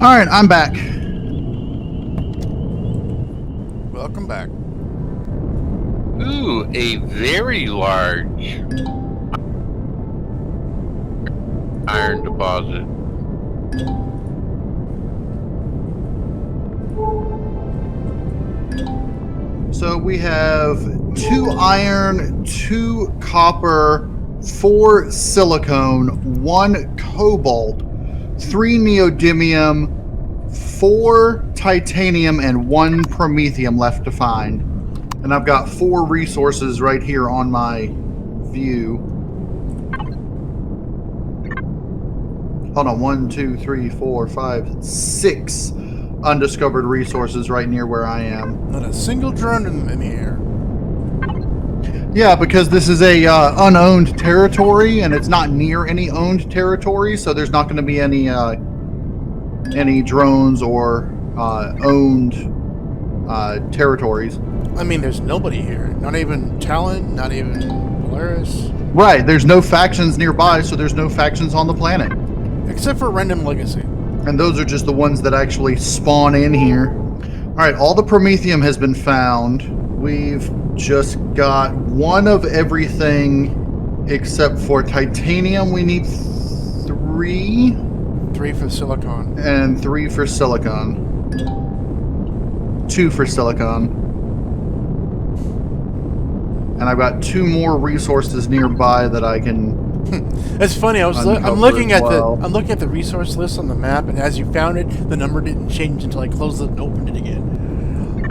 All right, I'm back. Welcome back. Ooh, a very large iron deposit. So we have 2 iron, 2 copper, 4 silicone, 1 cobalt, 3 neodymium, 4 titanium, and 1 promethium left to find. And I've got 4 resources right here on my view. Hold on, 1, 2, 3, 4, 5, 6 undiscovered resources right near where I am. Not a single drone in the air. Yeah, because this is a unowned territory, and it's not near any owned territory, so there's not going to be any drones or owned territories. I mean, there's nobody here. Not even Talon, not even Polaris. Right, there's no factions nearby, so there's no factions on the planet. Except for Random Legacy. And those are just the ones that actually spawn in here. All right, all the promethium has been found. We've just got 1 of everything except for titanium. We need 3. 3 for silicon. And 3 for silicon. 2 for silicon. And I've got 2 more resources nearby that I can. It's funny. I'm looking at the resource list on the map, and as you found it, the number didn't change until I closed it and opened it again.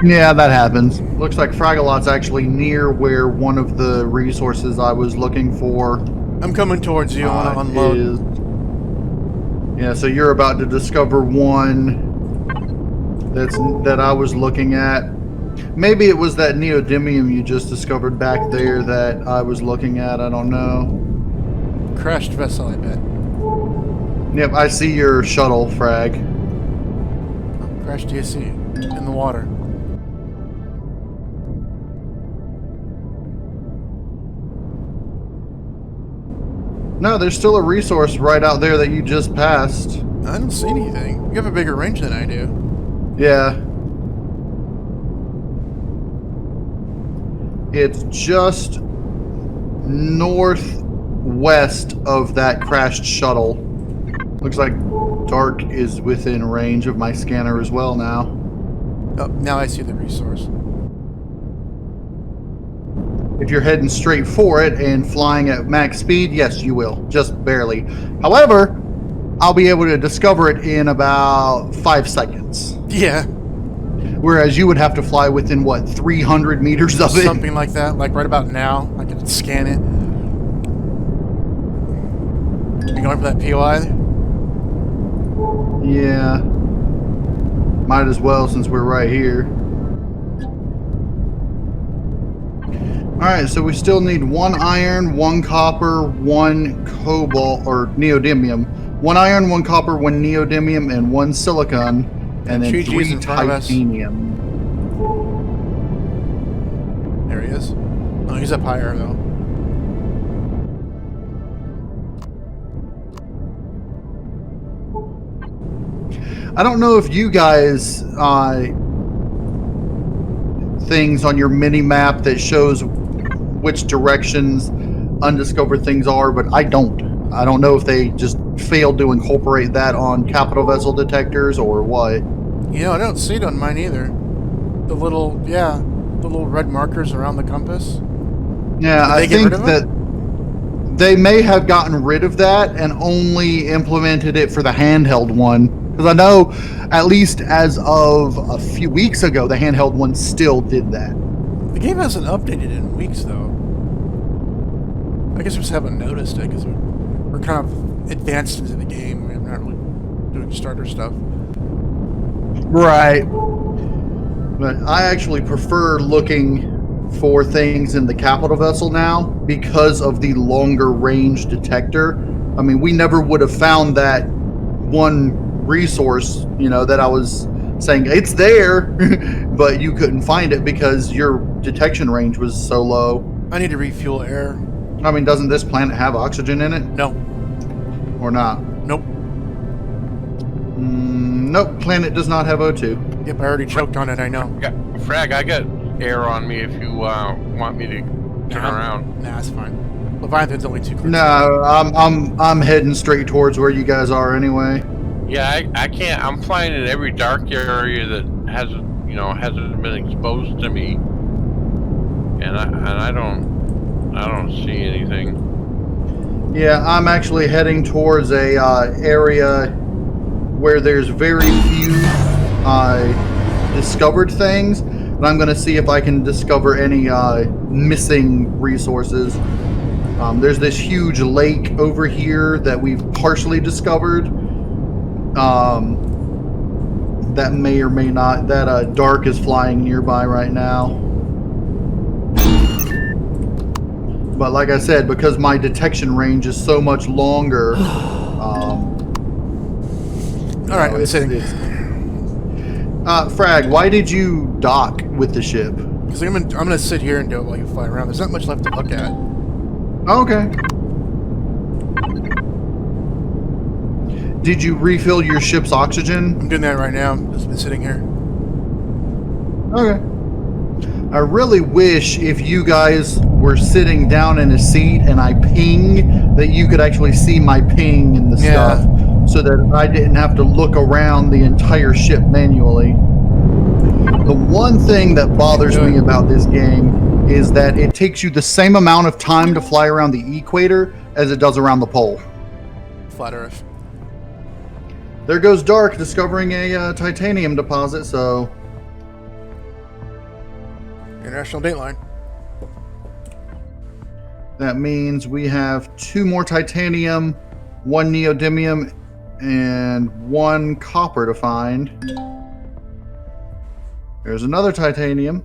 Yeah, that happens. Looks like Fragalot's actually near where one of the resources I was looking for. I'm coming towards you. I want to unload. Yeah, so you're about to discover one that I was looking at. Maybe it was that neodymium you just discovered back there that I was looking at. I don't know. Crashed vessel, I bet. Yep, I see your shuttle, Frag. Crashed DSC in the water. No, there's still a resource right out there that you just passed. I don't see anything. You have a bigger range than I do. Yeah. It's just northwest of that crashed shuttle. Looks like Dark is within range of my scanner as well now. Oh, now I see the resource. If you're heading straight for it and flying at max speed, yes, you will. Just barely. However, I'll be able to discover it in about 5 seconds. Yeah. Whereas you would have to fly within, what, 300 meters of it? Something like that. Like right about now, I can scan it. You going for that POI? Yeah. Might as well since we're right here. Alright, so we still need 1 iron, 1 copper, 1 cobalt, or neodymium. 1 iron, 1 copper, 1 neodymium, and 1 silicon. And then 3 titanium. There he is. Oh, he's up higher though. I don't know if you guys things on your mini map that shows which directions undiscovered things are, but I don't. I don't know if they just failed to incorporate that on capital vessel detectors or what. You know, I don't see it on mine either. The little red markers around the compass. Yeah, I think that they may have gotten rid of that and only implemented it for the handheld one. Because I know, at least as of a few weeks ago, the handheld one still did that. The game hasn't updated in weeks, though. I guess we just haven't noticed it because we're kind of advanced into the game. We're not really doing starter stuff. Right. But I actually prefer looking for things in the capital vessel now because of the longer range detector. I mean, we never would have found that one resource, you know, that I was saying it's there, but you couldn't find it because your detection range was so low. I need to refuel air. I mean, doesn't this planet have oxygen in it? No. Or not? Nope. Nope, planet does not have O2. Yep, I already choked on it, I know. Frag, I got air on me if you want me to turn around. Nah, it's fine. Leviathan's only 2 clicks. No, I'm heading straight towards where you guys are anyway. Yeah, I can't. I'm flying in every dark area that hasn't been exposed to me, and I don't see anything. Yeah, I'm actually heading towards a area where there's very few discovered things, and I'm going to see if I can discover any missing resources. There's this huge lake over here that we've partially discovered. That may or may not. That Dark is flying nearby right now. But like I said, because my detection range is so much longer, Alright, I'm sitting. Frag, why did you dock with the ship? Because I'm gonna sit here and do it while you fly around. There's not much left to look at. Okay. Did you refill your ship's oxygen? I'm doing that right now. Just been sitting here. Okay. I really wish if you guys were sitting down in a seat and I ping, that you could actually see my ping and the stuff, so that I didn't have to look around the entire ship manually. The one thing that bothers me about this game is that it takes you the same amount of time to fly around the equator as it does around the pole. Flat Earth. There goes Dark discovering a titanium deposit, so... International Dateline. That means we have 2 more titanium, 1 neodymium, and 1 copper to find. There's another titanium.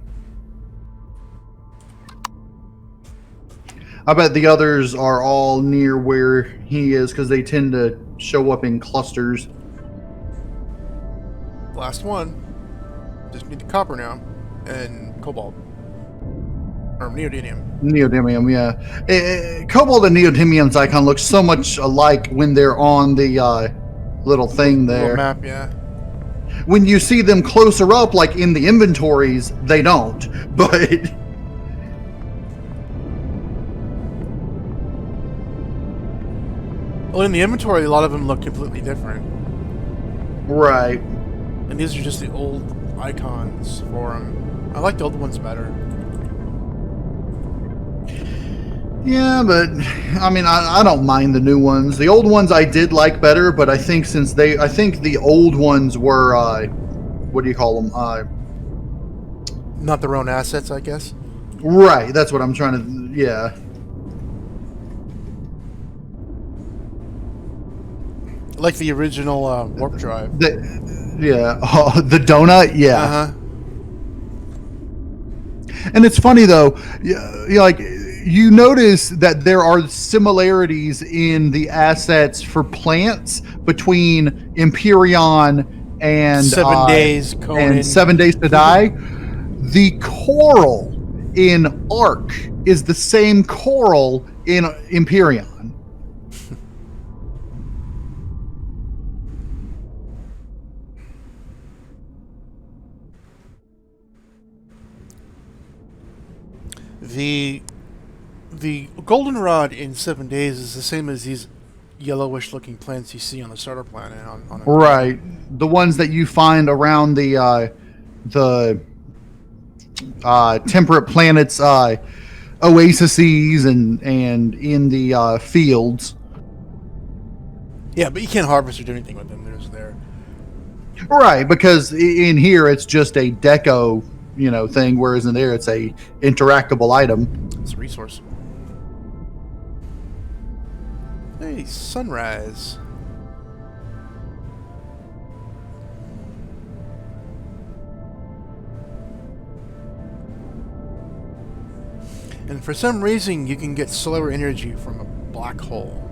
I bet the others are all near where he is because they tend to show up in clusters. Last one. Just need the copper now. And cobalt. Or neodymium. Neodymium, yeah. Cobalt and neodymium's icon looks so much alike when they're on the little thing there. Little map, yeah. When you see them closer up, like in the inventories, they don't. But well, in the inventory, a lot of them look completely different. right. And these are just the old icons for them. I like the old ones better. Yeah, but I mean, I don't mind the new ones. The old ones I did like better, but I think I think the old ones were, what do you call them? Not their own assets, I guess. Right, that's what I'm trying to, yeah. Like the original warp drive. The donut, yeah. Uh-huh. And it's funny though, like you notice that there are similarities in the assets for plants between Empyrion and 7 Days, Conan. and 7 Days to Die. The coral in Ark is the same coral in Empyrion. The goldenrod in 7 Days is the same as these yellowish looking plants you see on the starter planet. On Right, the ones that you find around the temperate planets, oases and in the fields. Yeah, but you can't harvest or do anything with them. They're just there. Right, because in here it's just a deco, thing, whereas in there it's a interactable item. It's a resource. Hey, sunrise. And for some reason, you can get solar energy from a black hole.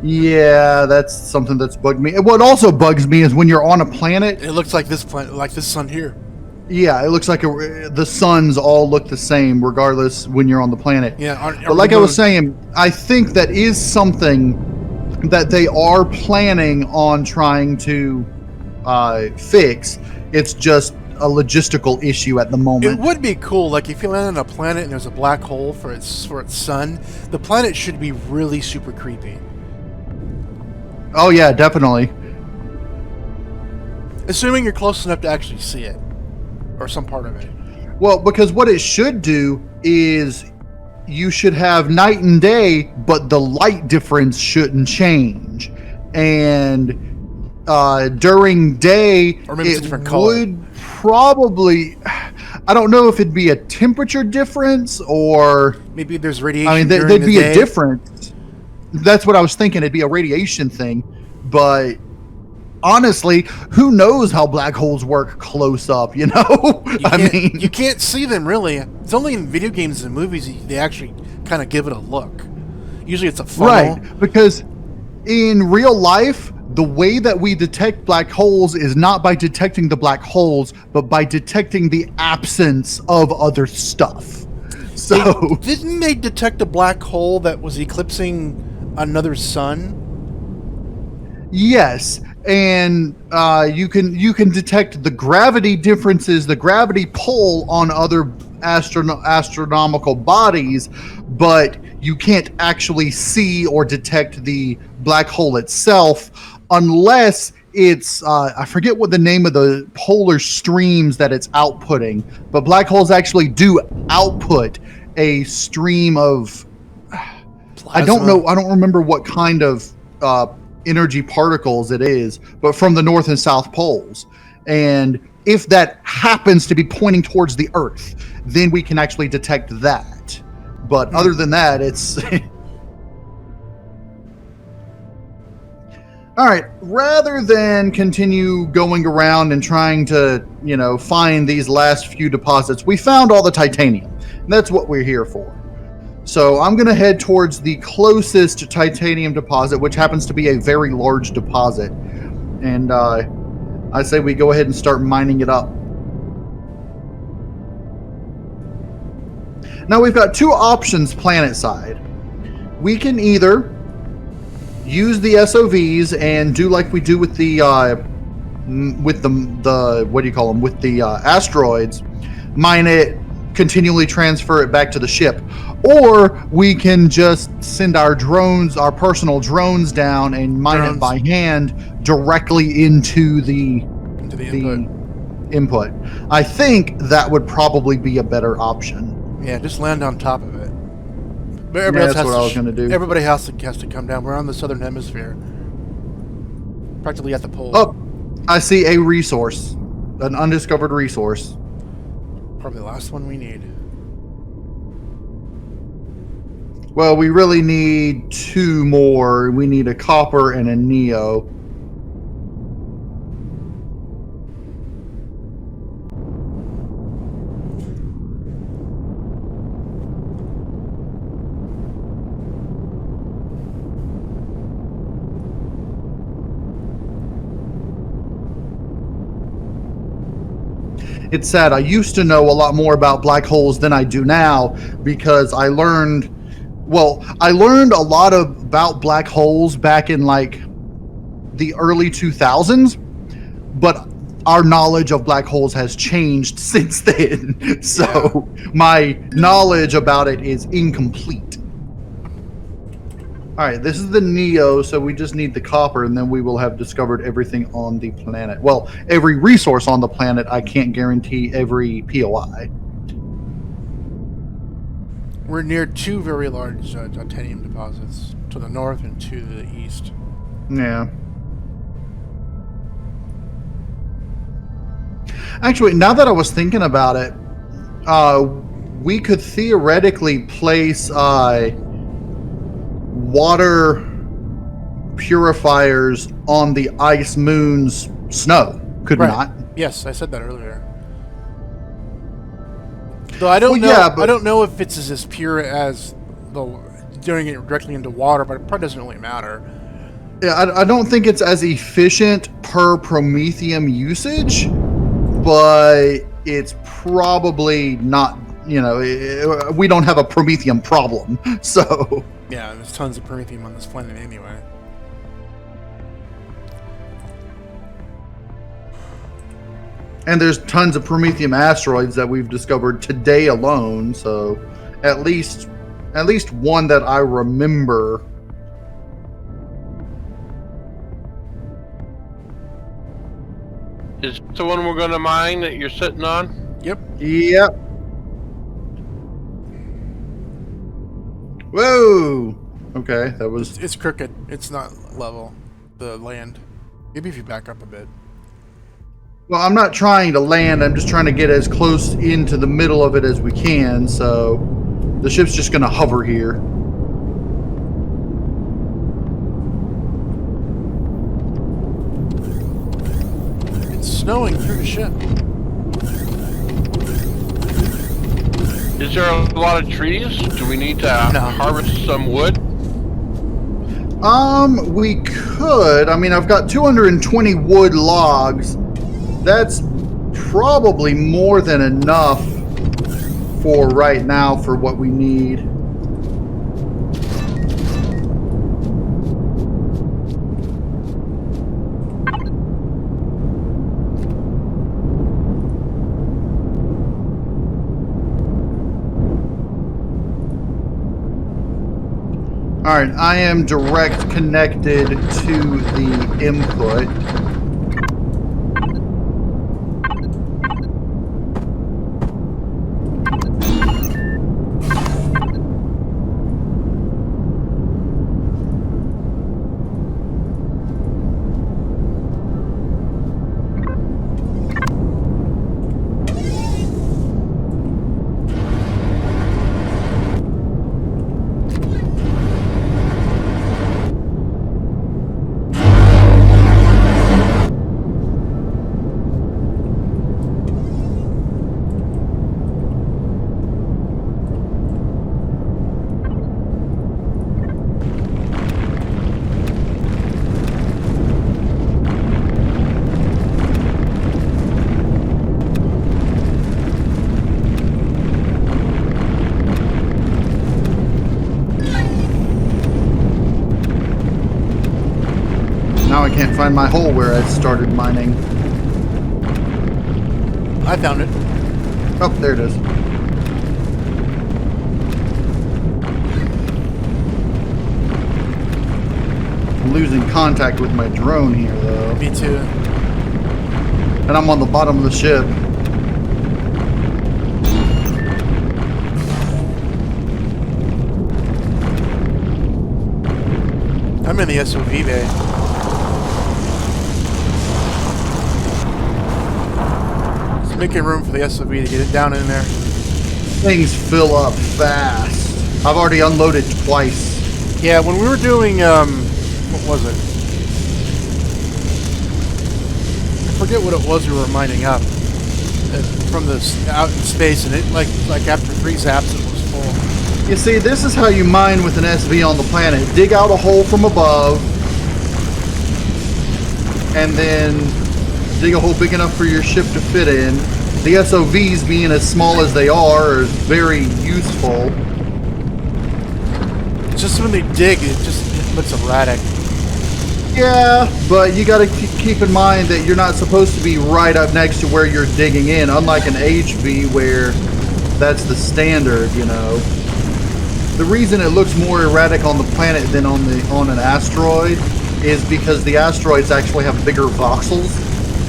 Yeah, that's something that's bugged me. What also bugs me is when you're on a planet. It looks like this planet, like this sun here. Yeah, it looks like the suns all look the same regardless when you're on the planet. Yeah, but like I was saying, I think that is something that they are planning on trying to fix. It's just a logistical issue at the moment. It would be cool, like if you land on a planet and there's a black hole for its sun, the planet should be really super creepy. Oh yeah, definitely. Assuming you're close enough to actually see it, or some part of it. Well, because what it should do is you should have night and day, but the light difference shouldn't change. And during day, or maybe it's a different it color. would probably, I don't know if it'd be a temperature difference or maybe there's radiation. I mean, during there'd the be day. a difference. That's what I was thinking. It'd be a radiation thing, but honestly, who knows how black holes work close up? You know, you can't see them really. It's only in video games and movies they actually kind of give it a look. Usually, it's a funnel. Right, because in real life, the way that we detect black holes is not by detecting the black holes, but by detecting the absence of other stuff. So, didn't they detect a black hole that was eclipsing another sun? Yes, and you can detect the gravity differences, the gravity pull on other astronomical bodies, but you can't actually see or detect the black hole itself unless it's I forget what the name of the polar streams that it's outputting, but black holes actually do output a stream of Plasma. I don't remember what kind of energy particles it is, but from the north and south poles. And if that happens to be pointing towards the Earth, then we can actually detect that. But other than that, it's all right. Rather than continue going around and trying to, find these last few deposits, we found all the titanium. And that's what we're here for. So I'm going to head towards the closest titanium deposit, which happens to be a very large deposit. And I say we go ahead and start mining it up. Now we've got two options planet side. We can either use the SOVs and do like we do with the what do you call them, with the asteroids, mine it, continually transfer it back to the ship, or we can just send our drones, our personal drones, down and mine it by hand directly into the input. I think that would probably be a better option. Yeah, just land on top of it. But that's what I was going to do. Everybody has to come down. We're on the southern hemisphere, practically at the pole. Oh, I see a resource, an undiscovered resource. Probably the last one we need. Well, we really need two more. We need a copper and a neo. It's sad. I used to know a lot more about black holes than I do now because I learned a lot about black holes back in like the early 2000s, but our knowledge of black holes has changed since then. So my knowledge about it is incomplete. All right, this is the Neo, so we just need the copper, and then we will have discovered everything on the planet. Well, every resource on the planet. I can't guarantee every POI. We're near two very large titanium deposits, to the north and to the east. Yeah. Actually, now that I was thinking about it, we could theoretically place water purifiers on the ice moon's snow, could we not? Yes, I said that earlier. Though I don't know. Yeah, but I don't know if it's as pure as doing it directly into water, but it probably doesn't really matter. Yeah, I don't think it's as efficient per promethium usage, but it's probably not. We don't have a promethium problem, so. Yeah, there's tons of promethium on this planet anyway. And there's tons of Prometheum asteroids that we've discovered today alone, so at least one that I remember. Is the one we're gonna mine that you're sitting on? Yep. Yep. Whoa. Okay, that was. It's crooked. It's not level. The land. Maybe if you back up a bit. Well, I'm not trying to land. I'm just trying to get as close into the middle of it as we can. So the ship's just going to hover here. It's snowing through the ship. Is there a lot of trees? Do we need to harvest some wood? We could. I mean, I've got 220 wood logs. That's probably more than enough for right now for what we need. All right, I am direct connected to the input. Now I can't find my hole where I started mining. I found it. Oh, there it is. I'm losing contact with my drone here, though. Me too. And I'm on the bottom of the ship. I'm in the SOV bay. Just making room for the SOV to get it down in there. Things fill up fast. I've already unloaded twice. Yeah, when we were doing, what was it? I forget what it was we were mining up from out in space, and it like after 3 zaps it was full. You see, this is how you mine with an SV on the planet. Dig out a hole from above, and then dig a hole big enough for your ship to fit in. The SOVs, being as small as they are very useful. Just when they dig, it looks erratic. Yeah, but you got to keep in mind that you're not supposed to be right up next to where you're digging in, unlike an HV where that's the standard, you know. The reason it looks more erratic on the planet than on an asteroid is because the asteroids actually have bigger voxels,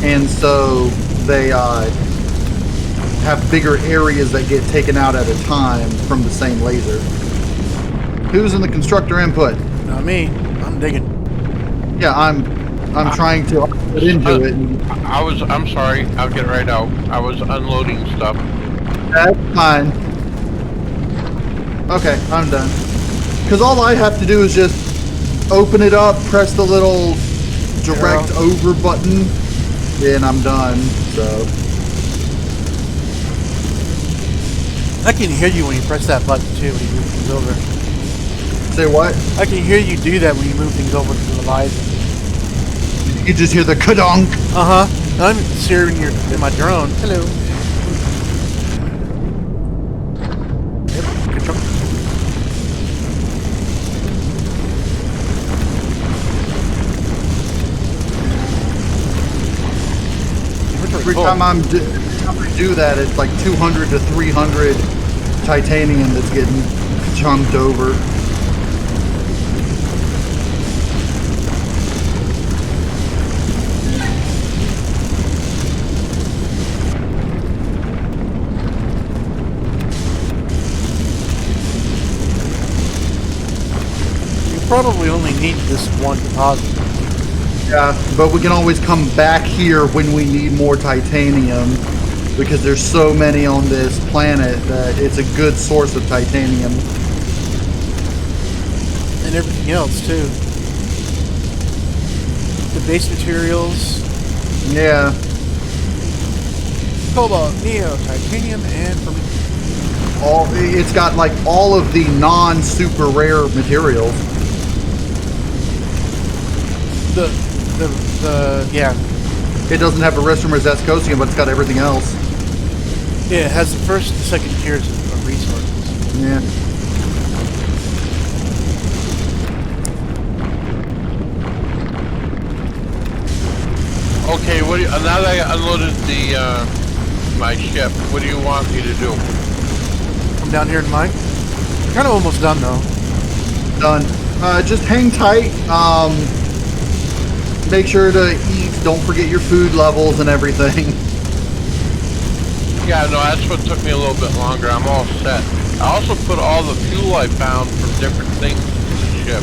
and so they have bigger areas that get taken out at a time from the same laser. Who's in the constructor input? Not me. I'm digging. Yeah, I'm trying to get into it. I'm sorry. I'll get right out. I was unloading stuff. That's fine. Okay, I'm done. Because all I have to do is just open it up, press the little direct over button, and I'm done. So I can hear you when you press that button too when you move things over. say what? I can hear you do that when you move things over to the Ryzen. You just hear the kadonk. I'm steering in my drone. Hello. Yep. Control. time I do that, it's like 200 to 300 titanium that's getting chunked over. Probably only need this one deposit. Yeah, but we can always come back here when we need more titanium because there's so many on this planet that it's a good source of titanium. And everything else, too. The base materials. Yeah. Cobalt, neo, titanium, and It's got like all of the non-super rare materials. Yeah. It doesn't have a restroom or Zascosium, but it's got everything else. Yeah, it has the first and second tiers of resources. Yeah. Okay, what do you, now that I unloaded the my ship, what do you want me to do? Come down here to mine. Kind of almost done though. Done. Just hang tight. Make sure to eat. Don't forget your food levels and everything. Yeah, no, that's what took me a little bit longer. I'm all set. I also put all the fuel I found from different things in the ship.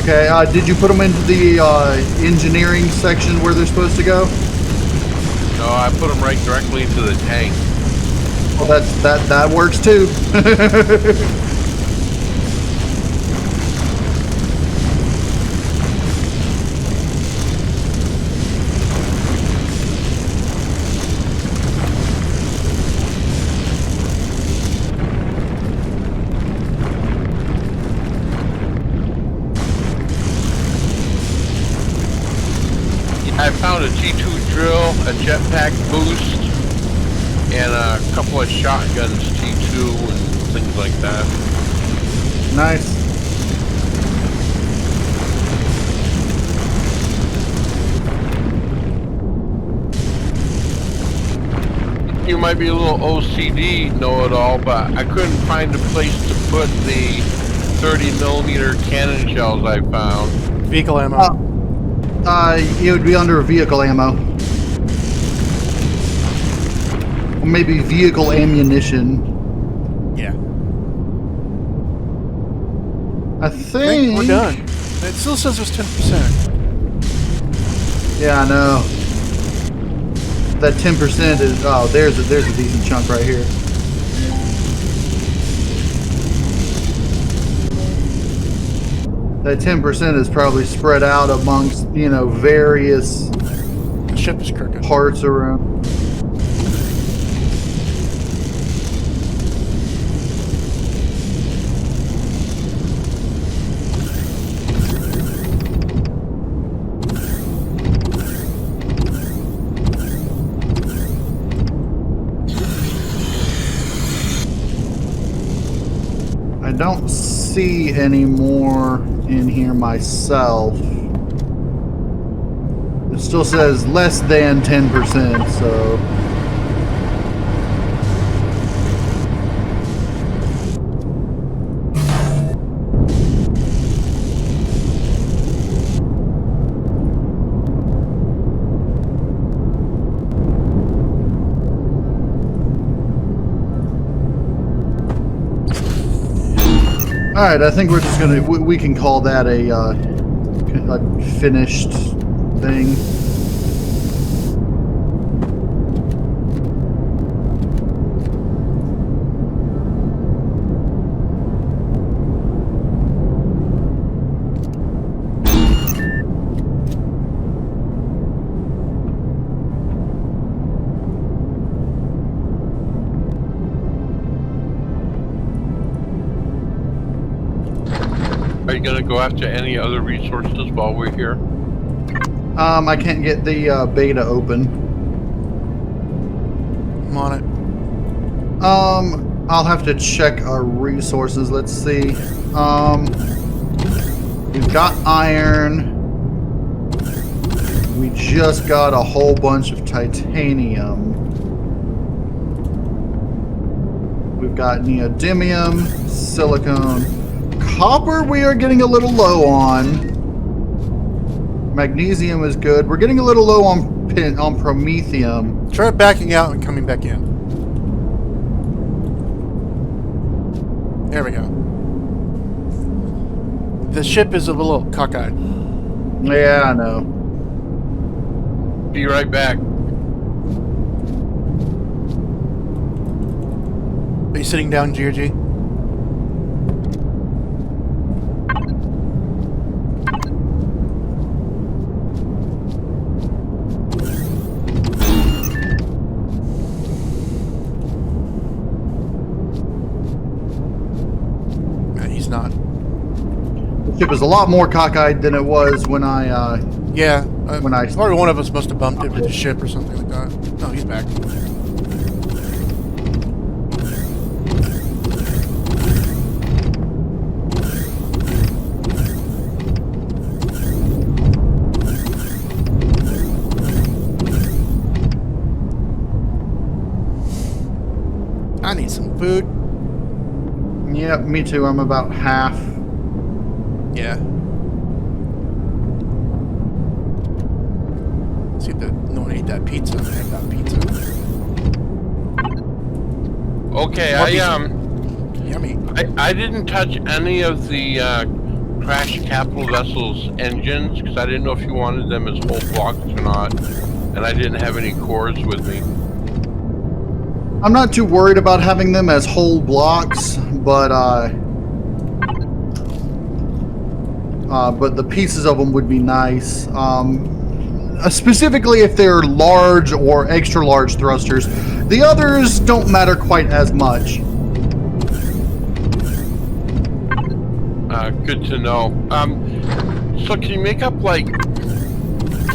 Okay, did you put them into the engineering section where they're supposed to go? No, I put them right directly into the tank. Well, that works too. I found a T2 drill, a jetpack boost, and a couple of shotguns, T2 and things like that. Nice. You might be a little OCD know-it-all, but I couldn't find a place to put the 30mm cannon shells I found. Vehicle ammo. It would be under vehicle ammo. Or maybe vehicle ammunition. Yeah. I think we're done. It still says there's 10%. Yeah, I know. That 10% is there's a decent chunk right here. That 10% is probably spread out amongst, various The ship is crooked. parts around. I don't see any more in here myself. It still says less than 10%, so. All right, I think we're just gonna, we can call that a finished thing. Are you gonna go after any other resources while we're here? I can't get the beta open. I'm on it. I'll have to check our resources. Let's see. We've got iron. We just got a whole bunch of titanium. We've got neodymium, silicone, copper we are getting a little low on. Magnesium is good. We're getting a little low on promethium. Try backing out and coming back in. There we go. The ship is a little cockeyed. Yeah, I know. Be right back. Are you sitting down, GRG? He's not. The ship is a lot more cockeyed than it was when I, Yeah. when I... Probably one of us must have bumped into the ship or something like that. No, he's back. I need some food. Yeah, me too. I'm about half. Yeah. See if no one ate that pizza. I had that pizza. Okay, Yummy. I didn't touch any of the crashed capital vessels engines because I didn't know if you wanted them as whole blocks or not, and I didn't have any cores with me. I'm not too worried about having them as whole blocks, but the pieces of them would be nice. Specifically if they're large or extra large thrusters. The others don't matter quite as much. Good to know. So can you make up like,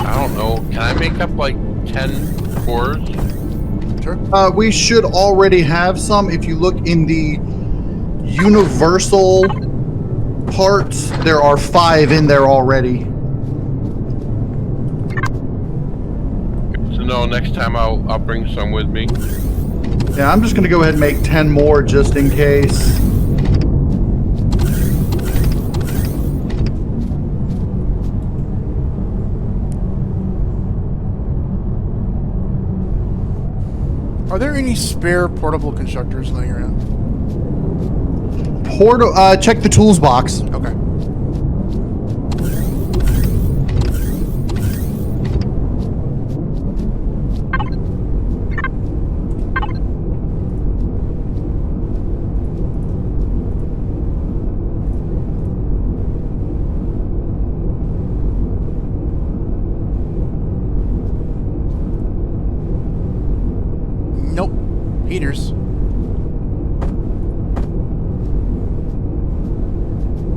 I don't know, can I make up like 10 cores? Sure. We should already have some. If you look in the universal parts, there are 5 in there already. Good to know. Next time I'll bring some with me. Yeah, I'm just going to go ahead and make 10 more just in case. Are there any spare portable constructors laying around? Check the tools box. Okay. Nope. Heaters.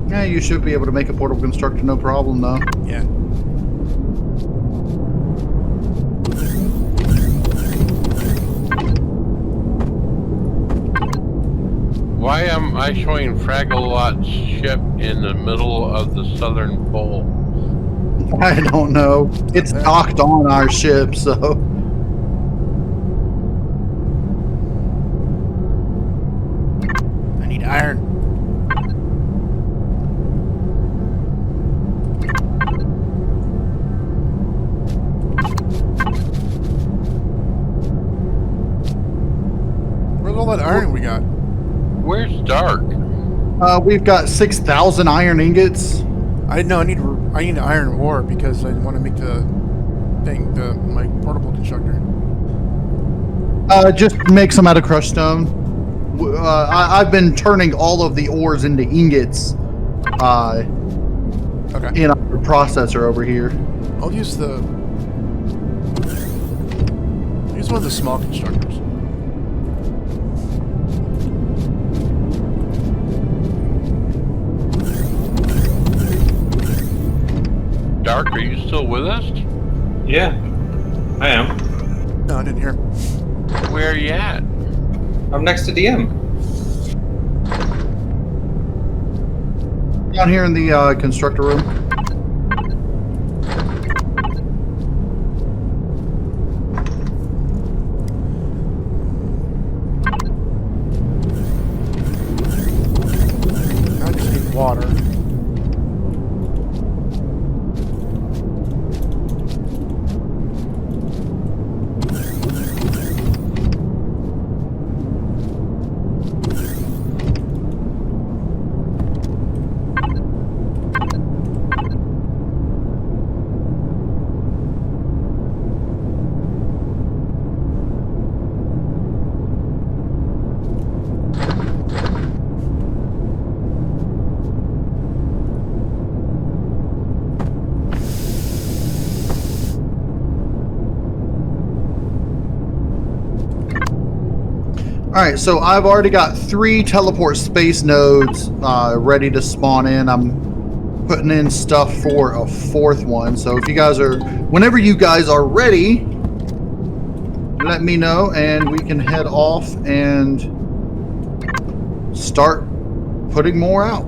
Yeah, you should be able to make a portable constructor, no problem, though. Yeah. Why am I showing Fraggle-Lot's ship in the middle of the southern pole? I don't know. It's docked on our ship, so... I need iron. Where's all that iron we got? Where's Dark? We've got 6,000 iron ingots. I need iron ore because I want to make my portable constructor. Just make some out of crushed stone. I've been turning all of the ores into ingots Okay. in our processor over here. I'll use one of the small constructors. Dark, are you still with us? Yeah, I am. No, I didn't hear. Where are you at? I'm next to DM. Down here in the constructor room. water. Alright, so I've already got 3 teleport space nodes ready to spawn in. I'm putting in stuff for a 4th one. So if you guys are, whenever you guys are ready, let me know and we can head off and start putting more out.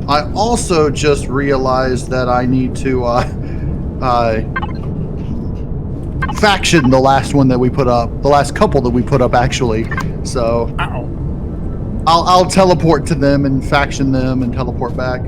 I also just realized that I need to faction the last one that we put up, the last couple that we put up actually. So I'll teleport to them and faction them and teleport back.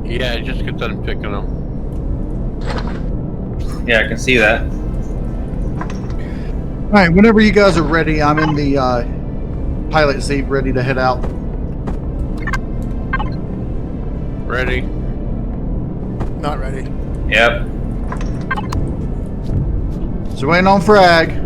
Yeah, I just got done picking them. Yeah, I can see that. All right, whenever you guys are ready, I'm in the pilot seat, ready to head out. Ready? Not ready. Yep. So waiting on frag.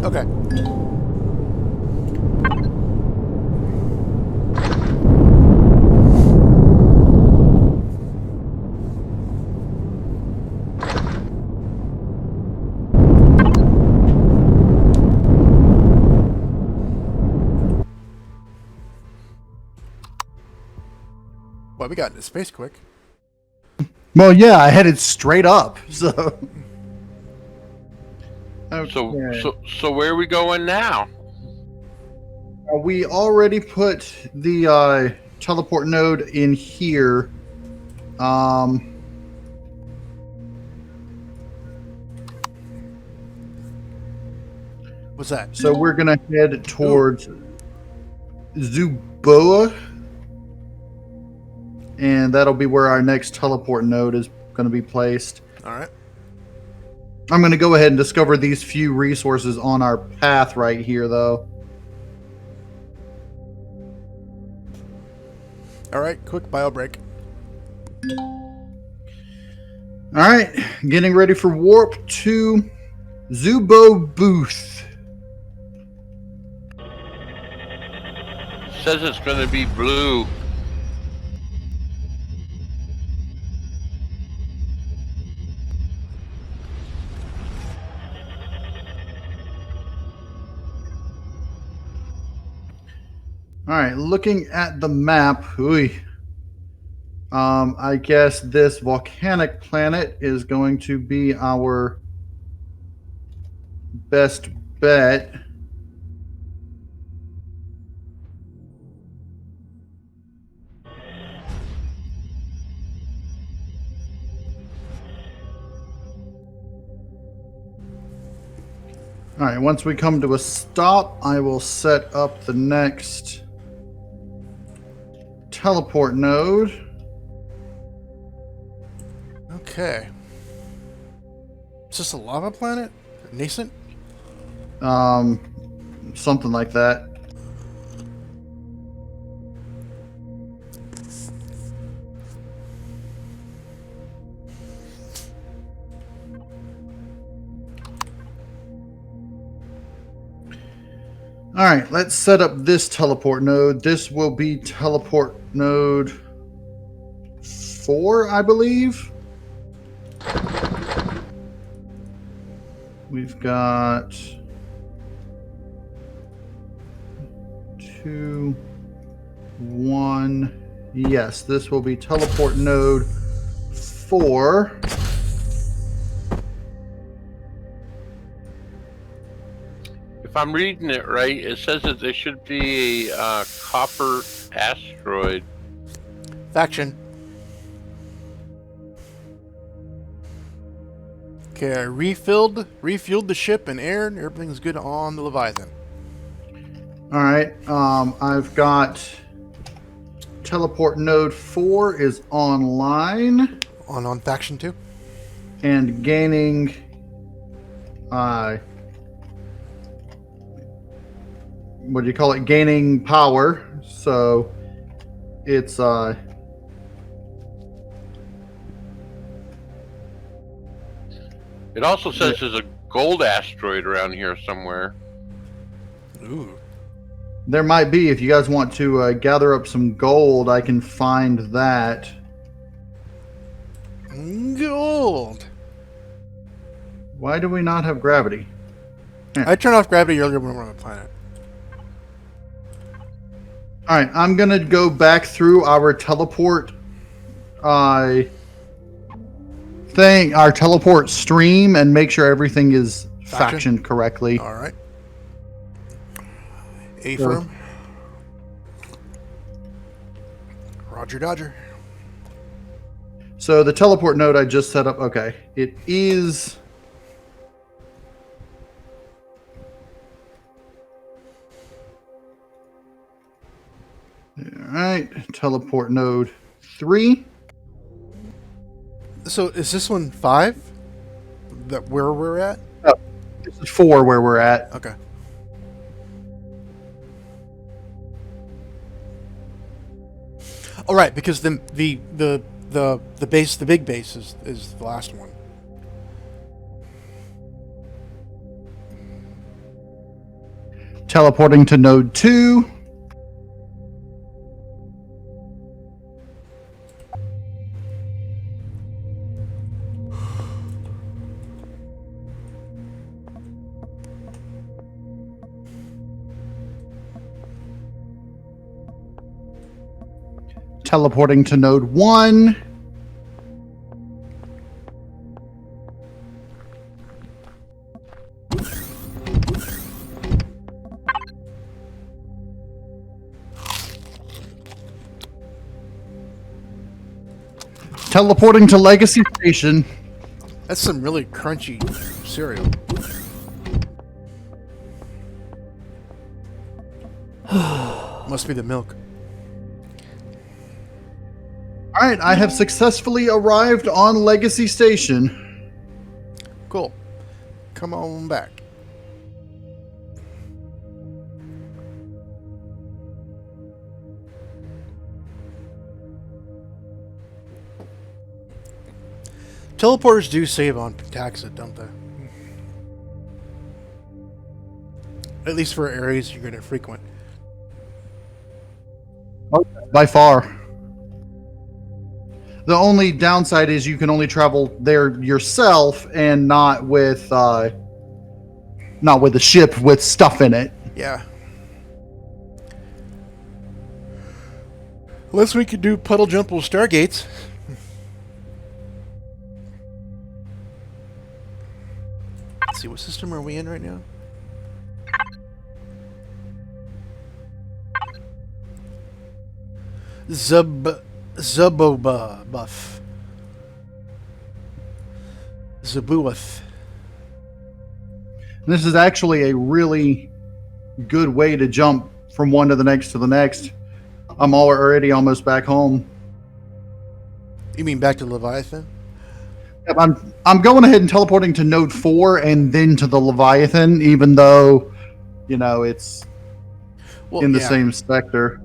Okay. Well, we got into space quick. Well, yeah, I headed straight up. So. Okay. So where are we going now? We already put the teleport node in here. What's that? So we're gonna head towards Zuboa, and that'll be where our next teleport node is gonna be placed. All right. I'm gonna go ahead and discover these few resources on our path right here, though. All right. Quick bio break. All right, getting ready for warp to Zubo Booth. Says it's going to be blue. All right, looking at the map, I guess this volcanic planet is going to be our best bet. All right, once we come to a stop, I will set up the next teleport node. Okay. Is this a lava planet? Nascent? Something like that. All right, let's set up this teleport node. This will be teleport node 4, I believe. We've got 2, 1. Yes, this will be teleport node 4. If I'm reading it right, it says that there should be a copper asteroid. Faction. Okay, I refueled the ship and air, and everything's good on the Leviathan. All right, I've got teleport node 4 is online On faction 2. and gaining. What do you call it? Gaining power. So it's It also says there's a gold asteroid around here somewhere. Ooh. there might be. If you guys want to gather up some gold, I can find that. Gold. Why do we not have gravity? I turned off gravity earlier when we were on the planet. All right, I'm gonna go back through our teleport thing, our teleport stream, and make sure everything is factioned correctly. All right. A firm. Roger Dodger. So the teleport node I just set up. Okay, it is. All right, teleport node 3. So is this one 5? That where we're at? Oh, this is 4 where we're at. Okay. All right, because the base, the big base is the last one. Teleporting to node 2. Teleporting to node 1. Teleporting to Legacy Station. That's some really crunchy cereal. Must be the milk. All right, I have successfully arrived on Legacy Station. Cool. Come on back. Teleporters do save on Taxit, don't they? At least for areas you're going to frequent. By far. The only downside is you can only travel there yourself and not with a ship with stuff in it. Yeah. Unless we could do puddle jumpable stargates. Let's see, what system are we in right now? Zuboba buff. Zabuath. This is actually a really good way to jump from one to the next to the next. I'm already almost back home. You mean back to Leviathan? Yep, I'm going ahead and teleporting to node 4 and then to the Leviathan, even though, it's in the same sector.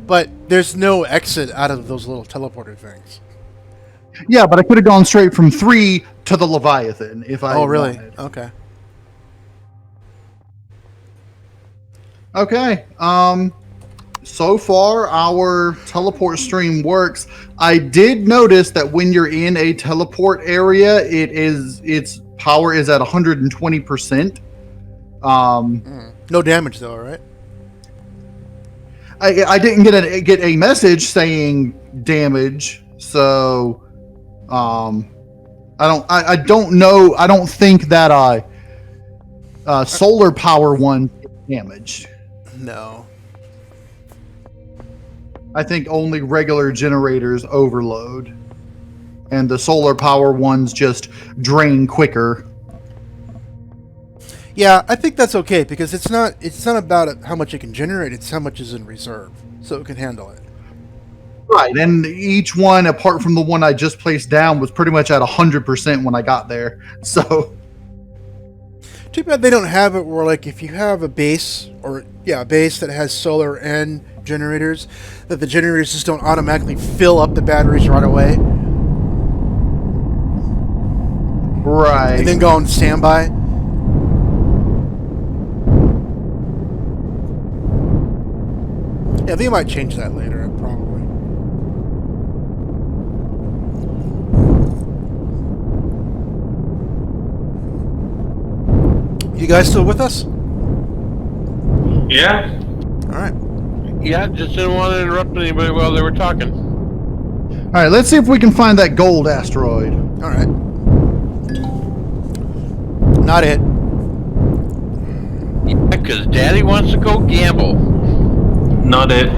But there's no exit out of those little teleporter things. Yeah, but I could have gone straight from 3 to the Leviathan if I Oh, really? wanted. Okay. Okay. So far, our teleport stream works. I did notice that when you're in a teleport area, its power is at 120%. No damage though, right? I didn't get a message saying damage, so I don't know. I don't think that solar power one damage. No. I think only regular generators overload, and the solar power ones just drain quicker. Yeah, I think that's okay because it's not about how much it can generate; it's how much is in reserve, so it can handle it. Right, and each one, apart from the one I just placed down, was pretty much at 100% when I got there. So, too bad they don't have it where, like, if you have a base that has solar and generators, that the generators just don't automatically fill up the batteries right away. Right. And then go on standby. Yeah, they might change that later, probably. You guys still with us? Yeah. Alright. Yeah, just didn't want to interrupt anybody while they were talking. All right, let's see if we can find that gold asteroid. Alright. Not it. Yeah, because Daddy wants to go gamble. Not it.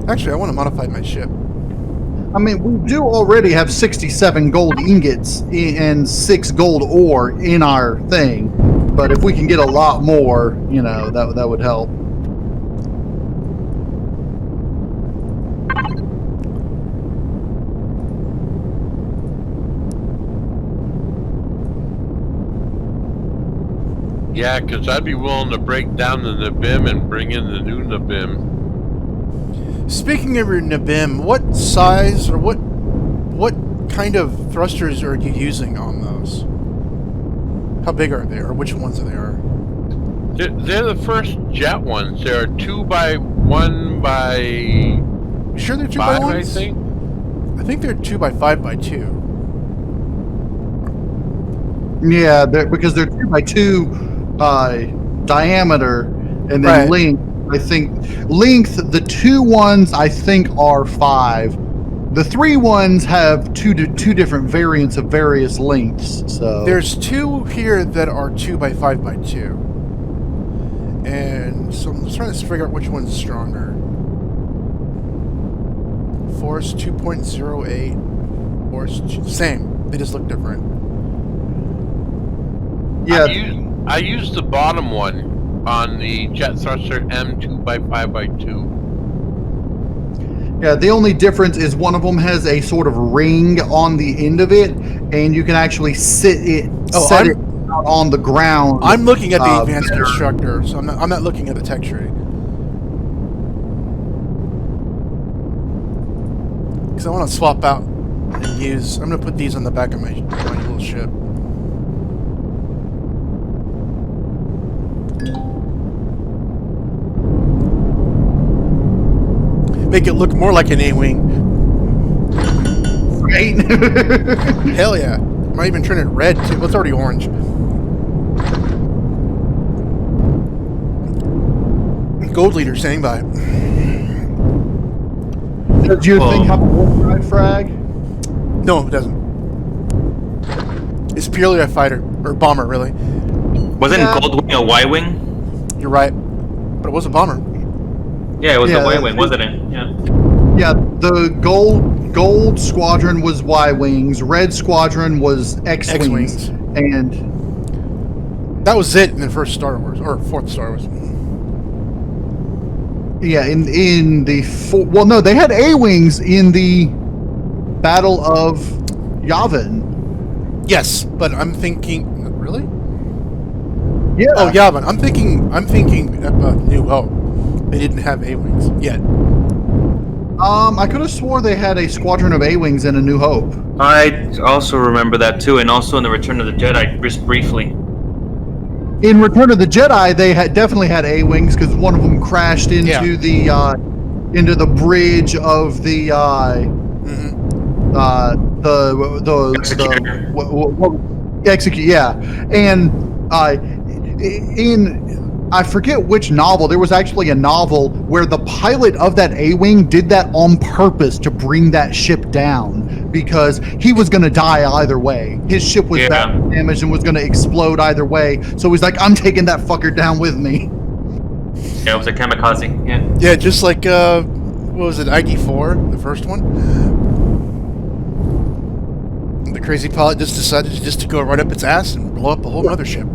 Actually, I want to modify my ship. I mean, we do already have 67 gold ingots and 6 gold ore in our thing, but if we can get a lot more, you know, that would help. Yeah, because I'd be willing to break down the NVMe and bring in the new NVMe. Speaking of your NVMe, what size or what kind of thrusters are you using on those? How big are they, or which ones are they? They're the first jet ones. They're 2 by 1 by. You sure they're 2 by 5, 1s? I think. I think they're 2 by 5 by 2. Yeah, because they're 2 by 2 diameter, and then Right. length. I think length. The 2 ones I think are 5. The 3 ones have two different variants of various lengths. So There's 2 here that are 2 by 5 by 2. And so I'm just trying to figure out which one's stronger. Force 2.08. Force same. They just look different. yeah, I used the bottom one on the jet thruster M2 by 5 by 2. yeah. The only difference is one of them has a sort of ring on the end of it, and you can actually set it on the ground. I'm looking at the advanced better. constructor, so I'm not looking at the tech tree. Because I want to swap out and use. I'm going to put these on the back of my little ship. Make it look more like an A-wing. Right? Hell yeah. Might even turn it red too. Well, it's already orange. Gold leader standing by. Does your thing have a warp drive frag? No, it doesn't. It's purely a fighter. Or bomber, really. Wasn't Goldwing a Y-wing? You're right. But it was a bomber. Yeah, it was Yeah, a Y-wing, wasn't it? Yeah. Yeah, the gold squadron was Y-wings, red squadron was X-wings, and That was it in the first Star Wars, or fourth Star Wars. yeah, in the well, no, they had A-wings in the Battle of Yavin. Yes, but I'm thinking, really? Yeah. Oh, Yavin. I'm thinking New Hope. They didn't have A-wings yet. I could have swore they had a squadron of A-wings in A New Hope. I also remember that too, and also in the Return of the Jedi, just briefly. In Return of the Jedi, they had definitely had A-wings because one of them crashed into the bridge of the execute. Yeah, and I forget which novel. There was actually a novel where the pilot of that A-wing did that on purpose to bring that ship down because he was going to die either way. His ship was badly damaged and was going to explode either way. So he's like, I'm taking that fucker down with me. Yeah, it was a kamikaze. Yeah. Yeah, just like what was it, IG-4, the first one? The crazy pilot just decided to go right up its ass and blow up a whole other ship.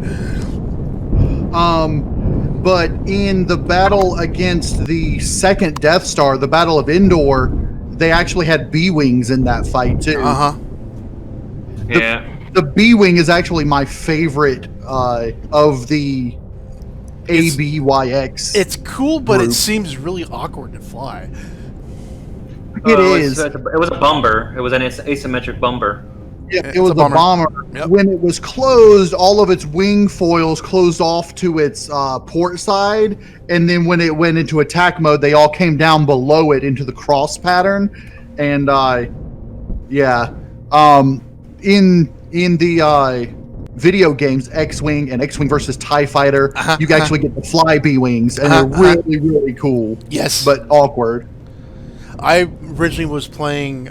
But in the battle against the second Death Star, the Battle of Endor, they actually had B-wings in that fight too. Yeah. The B-wing is actually my favorite of the ABYX. It's cool, but group. it seems really awkward to fly. It is. It was a bomber. It was an asymmetric bomber. Yeah, it was a bomber. Yep. When it was closed, all of its wing foils closed off to its port side, and then when it went into attack mode, they all came down below it into the cross pattern. And in the video games, X-wing and X-wing versus TIE Fighter, you actually get the fly B-wings, and they're really, really cool. Yes, but awkward. I originally was playing.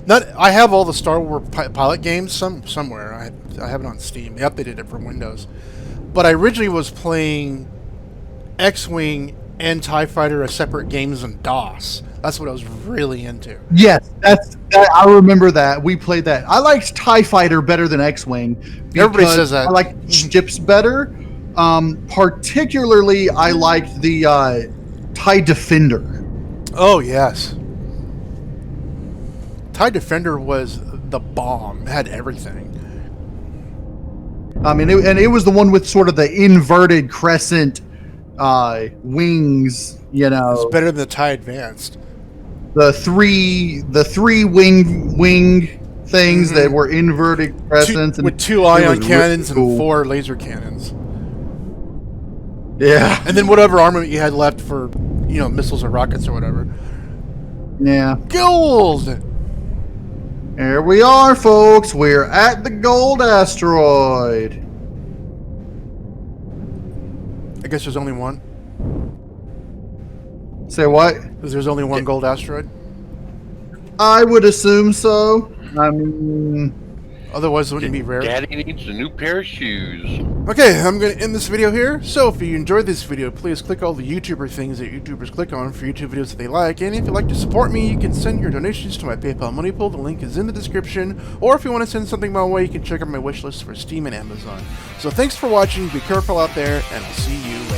I have all the Star Wars pilot games somewhere. I have it on Steam. They updated it for Windows. But I originally was playing X-Wing and TIE Fighter as separate games on DOS. That's what I was really into. Yes, I remember that. We played that. I liked TIE Fighter better than X-Wing. Everybody says that. I like ships better. Particularly, I liked the TIE Defender. Oh, yes. TIE Defender was the bomb. It had everything. I mean, it was the one with sort of the inverted crescent wings, you know. It's better than the TIE Advanced. The three wing things that were inverted crescents. With 2 ion cannons really cool. and 4 laser cannons. Yeah. And then whatever armament you had left for, missiles or rockets or whatever. Yeah. Gold! Here we are, folks. We're at the gold asteroid. I guess there's only one. Say what? Because there's only one gold asteroid? I would assume so. I mean... Otherwise, it wouldn't be rare. Daddy needs a new pair of shoes. Okay, I'm going to end this video here. So, if you enjoyed this video, please click all the YouTuber things that YouTubers click on for YouTube videos that they like. And if you'd like to support me, you can send your donations to my PayPal money pool. The link is in the description. Or if you want to send something my way, you can check out my wish list for Steam and Amazon. So, thanks for watching. Be careful out there, and I'll see you later.